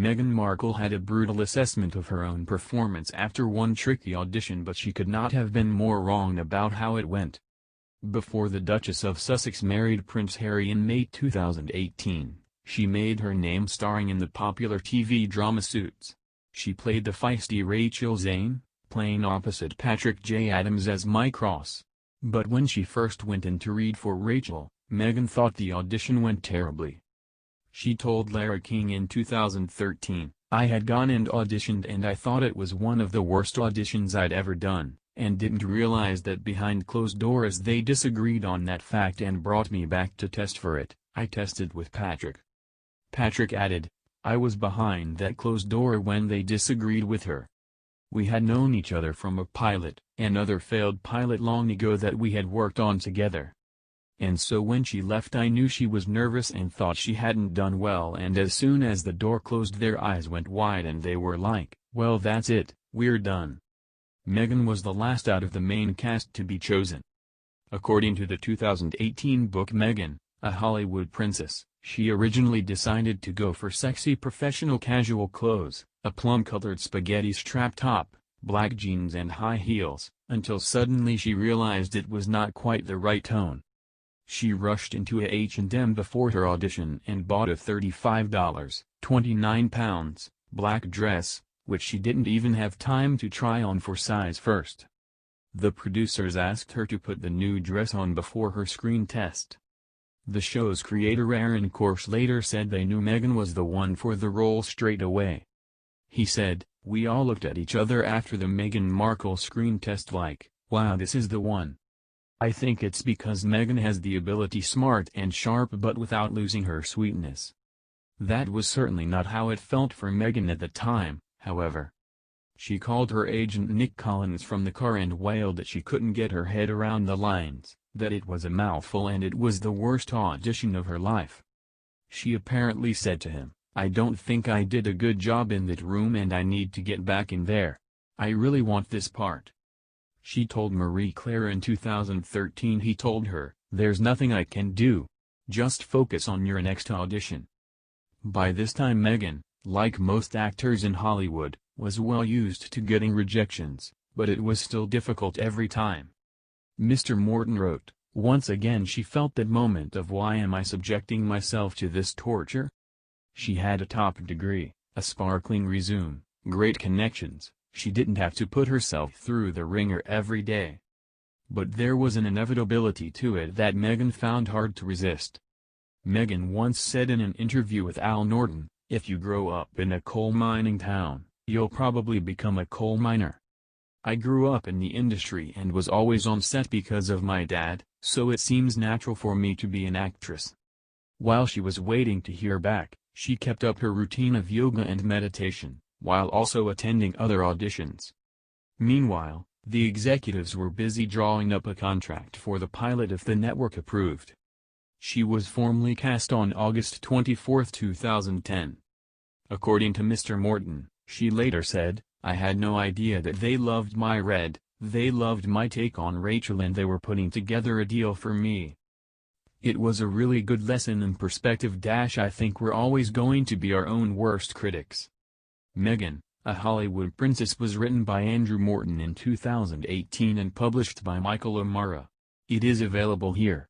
Meghan Markle had a brutal assessment of her own performance after one tricky audition, but she could not have been more wrong about how it went. Before the Duchess of Sussex married Prince Harry in May 2018, she made her name starring in the popular TV drama Suits. She played the feisty Rachel Zane, playing opposite Patrick J. Adams as Mike Ross. But when she first went in to read for Rachel, Meghan thought the audition went terribly. She told Lara King in 2013, "I had gone and auditioned and I thought it was one of the worst auditions I'd ever done, and didn't realize that behind closed doors they disagreed on that fact and brought me back to test for it. I tested with Patrick." Patrick added, "I was behind that closed door when they disagreed with her. We had known each other from a pilot, another failed pilot long ago that we had worked on together. And so when she left I knew she was nervous and thought she hadn't done well, and as soon as the door closed their eyes went wide and they were like, well, that's it, we're done." Meghan was the last out of the main cast to be chosen. According to the 2018 book Meghan, a Hollywood Princess, she originally decided to go for sexy professional casual clothes, a plum-colored spaghetti strap top, black jeans and high heels, until suddenly she realized it was not quite the right tone. She rushed into a H&M before her audition and bought a $35 (£29) black dress, which she didn't even have time to try on for size first. The producers asked her to put the new dress on before her screen test. The show's creator Aaron Korsh later said they knew Meghan was the one for the role straight away. He said, "We all looked at each other after the Meghan Markle screen test like, wow, this is the one. I think it's because Meghan has the ability, smart and sharp but without losing her sweetness." That was certainly not how it felt for Meghan at the time, however. She called her agent Nick Collins from the car and wailed that she couldn't get her head around the lines, that it was a mouthful and it was the worst audition of her life. She apparently said to him, "I don't think I did a good job in that room and I need to get back in there. I really want this part." She told Marie Claire in 2013 he told her, "There's nothing I can do. Just focus on your next audition." By this time Meghan, like most actors in Hollywood, was well used to getting rejections, but it was still difficult every time. Mr. Morton wrote, "Once again she felt that moment of why am I subjecting myself to this torture?" She had a top degree, a sparkling resume, great connections. She didn't have to put herself through the ringer every day. But there was an inevitability to it that Meghan found hard to resist. Meghan once said in an interview with Al Norton, "If you grow up in a coal mining town, you'll probably become a coal miner. I grew up in the industry and was always on set because of my dad, so it seems natural for me to be an actress." While she was waiting to hear back, she kept up her routine of yoga and meditation, while also attending other auditions. Meanwhile, the executives were busy drawing up a contract for the pilot if the network approved. She was formally cast on August 24, 2010. According to Mr. Morton, she later said, "I had no idea that they loved my red, they loved my take on Rachel and they were putting together a deal for me. It was a really good lesson in perspective. I think we're always going to be our own worst critics." Meghan, a Hollywood Princess was written by Andrew Morton in 2018 and published by Michael O'Mara. It is available here.